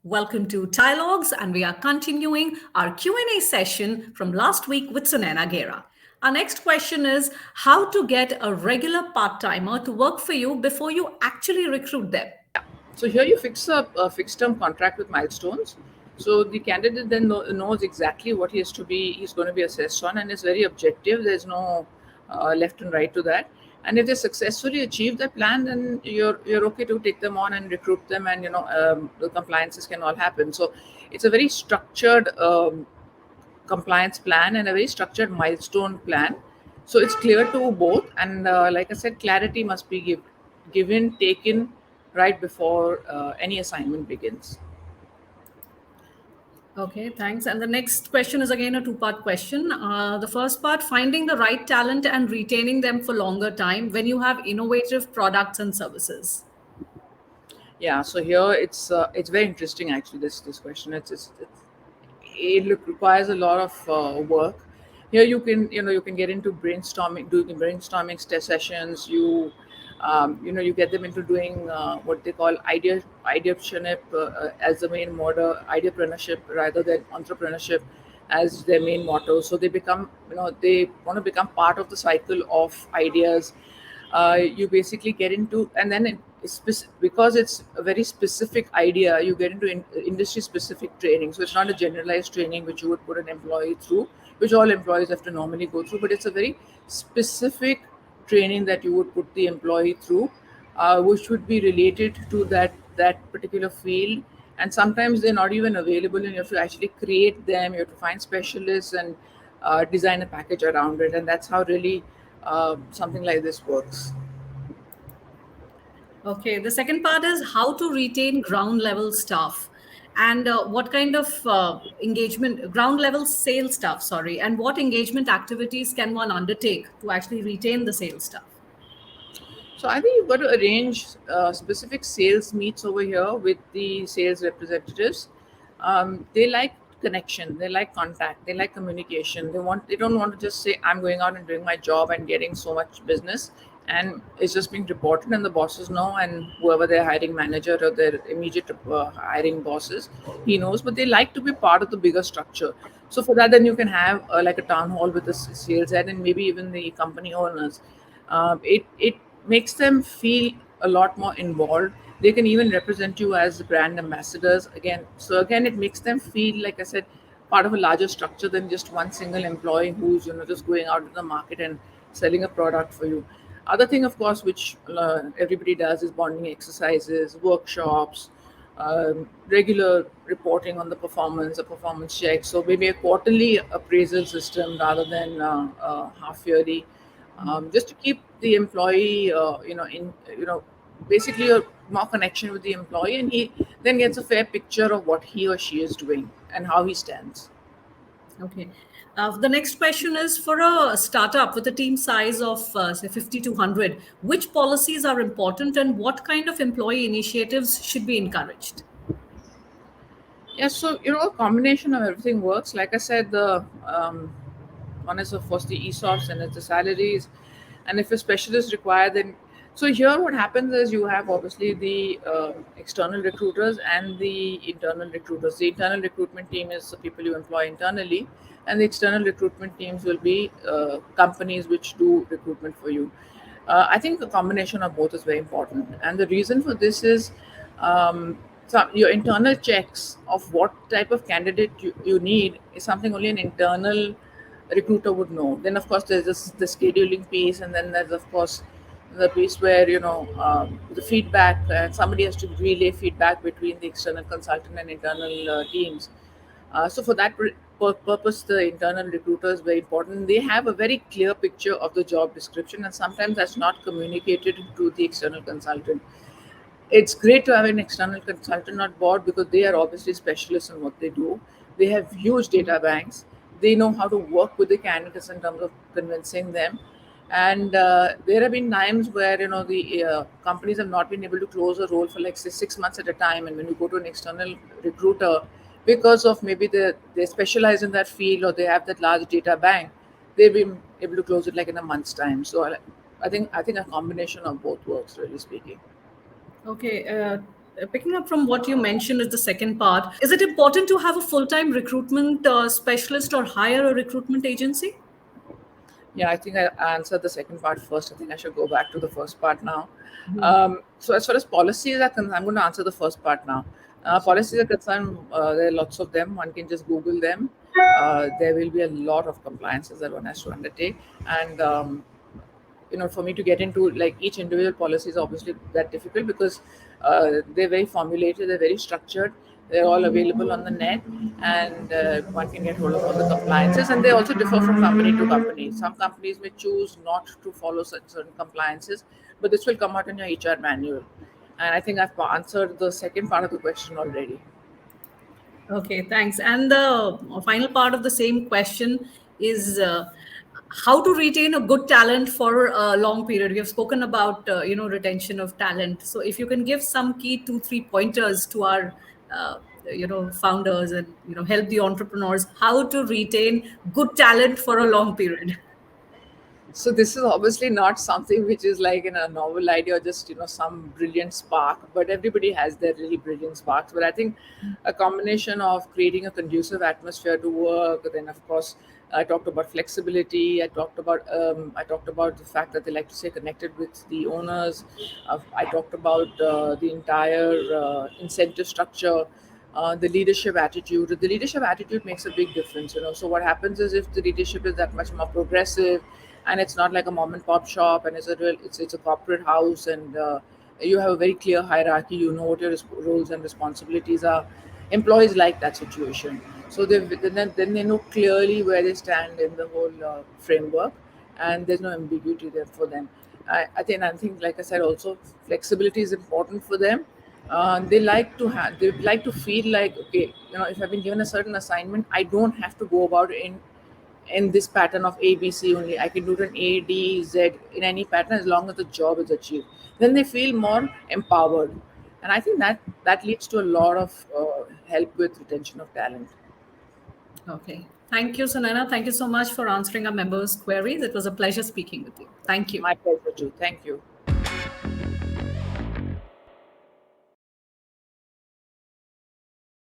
Welcome to TiElogues, and we are continuing our Q&A session from last week with Sunaina Gera. Our next question is how to get a regular part-timer to work for you before you actually recruit them. So here you fix a fixed term contract with milestones. So the candidate then knows exactly what he's going to be assessed on, and it's very objective. There's no left and right to that. And if they successfully achieve that plan, then you're okay to take them on and recruit them, and the compliances can all happen. So it's a very structured compliance plan and a very structured milestone plan. So it's clear to both, and like I said, clarity must be given, taken right before any assignment begins. Okay, thanks. And the next question is again a two-part question. The first part, finding the right talent and retaining them for longer time when you have innovative products and services. Yeah, so here it's very interesting actually. This question it requires a lot of work. Here you can get into brainstorming, doing brainstorming sessions. You get them into doing what they call ideapreneurship as the main motto, ideapreneurship rather than entrepreneurship as their main motto. So they want to become part of the cycle of ideas. You basically get into, and then because it's a very specific idea, you get into industry specific training. So it's not a generalized training which you would put an employee through, which all employees have to normally go through, but it's a very specific training that you would put the employee through, which would be related to that particular field. And sometimes they're not even available, and you have to actually create them. You have to find specialists and design a package around it, and that's how really something like this works. Okay, the second part is how to retain ground level staff and what kind of engagement, ground level sales staff, sorry, and what engagement activities can one undertake to actually retain the sales staff? So I think you've got to arrange specific sales meets over here with the sales representatives. They like connection, they like contact, they like communication. They don't want to just say I'm going out and doing my job and getting so much business, and it's just being reported and the bosses know, and whoever their hiring manager or their immediate hiring bosses, he knows. But they like to be part of the bigger structure. So for that, then you can have like a town hall with the sales head and maybe even the company owners. It makes them feel a lot more involved. They can even represent you as brand ambassadors again. So again, it makes them feel, like I said, part of a larger structure than just one single employee who's just going out in the market and selling a product for you. Other thing, of course, which everybody does is bonding exercises, workshops, regular reporting on the performance, a performance check. So maybe a quarterly appraisal system rather than half yearly, just to keep the employee, basically a more connection with the employee, and he then gets a fair picture of what he or she is doing and how he stands. Okay. The next question is for a startup with a team size of, say, 50 to 100, which policies are important and what kind of employee initiatives should be encouraged? Yeah, so a combination of everything works. Like I said, the one is of course the ESOPs and it's the salaries, and if a specialist required, then so here what happens is you have obviously the external recruiters and the internal recruiters. The internal recruitment team is the people you employ internally, and the external recruitment teams will be companies which do recruitment for you. I think the combination of both is very important, and the reason for this is your internal checks of what type of candidate you need is something only an internal recruiter would know. Then of course there's the scheduling piece, and then there's of course the piece where the feedback, somebody has to relay feedback between the external consultant and internal teams. So for that purpose, the internal recruiter is very important. They have a very clear picture of the job description, and sometimes that's not communicated to the external consultant. It's great to have an external consultant on board because they are obviously specialists in what they do. They have huge data banks. They know how to work with the candidates in terms of convincing them. And there have been times where the companies have not been able to close a role for like say 6 months at a time. And when you go to an external recruiter, because of maybe they specialize in that field or they have that large data bank, they've been able to close it like in a month's time. So I think a combination of both works, really speaking. Okay. Picking up from what you mentioned is the second part. Is it important to have a full-time recruitment specialist or hire a recruitment agency? Yeah, I think I answered the second part first. I think I should go back to the first part now. Mhm. So, as far as policies are concerned, I'm going to answer the first part now. Sure. Policies are concerned, there are lots of them. One can just Google them. There will be a lot of compliances that one has to undertake, and for me to get into like each individual policy is obviously that difficult because they're very formulated, they're very structured, they're all available on the net, and one can get hold of all the compliances, and they also differ from company to company. Some companies may choose not to follow such certain compliances, but this will come out in your HR manual. And I think I've answered the second part of the question already. Okay, thanks. And the final part of the same question is how to retain a good talent for a long period. We have spoken about retention of talent. So if you can give some key 2 3 pointers to our founders and help the entrepreneurs how to retain good talent for a long period. So this is obviously not something which is like in a novel idea or just some brilliant spark, but everybody has their really brilliant sparks. But I think a combination of creating a conducive atmosphere to work, then of course I talked about flexibility. I talked about the fact that they like to stay connected with the owners. I talked about the entire incentive structure, the leadership attitude. The leadership attitude makes a big difference. So what happens is if the leadership is that much more progressive, and it's not like a mom and pop shop, and it's a corporate house, and you have a very clear hierarchy. You know what your roles and responsibilities are. Employees like that situation, so then they know clearly where they stand in the whole framework, and there's no ambiguity there for them. I think, like I said, also flexibility is important for them. They like to feel like, okay, if I've been given a certain assignment, I don't have to go about it in this pattern of ABC only. I can do it in A, D, Z in any pattern as long as the job is achieved. Then they feel more empowered, and I think that leads to a lot of help with retention of talent. Okay, thank you, Sunaina. Thank you so much for answering our members queries. It was a pleasure speaking with you. Thank you. My pleasure too. Thank you.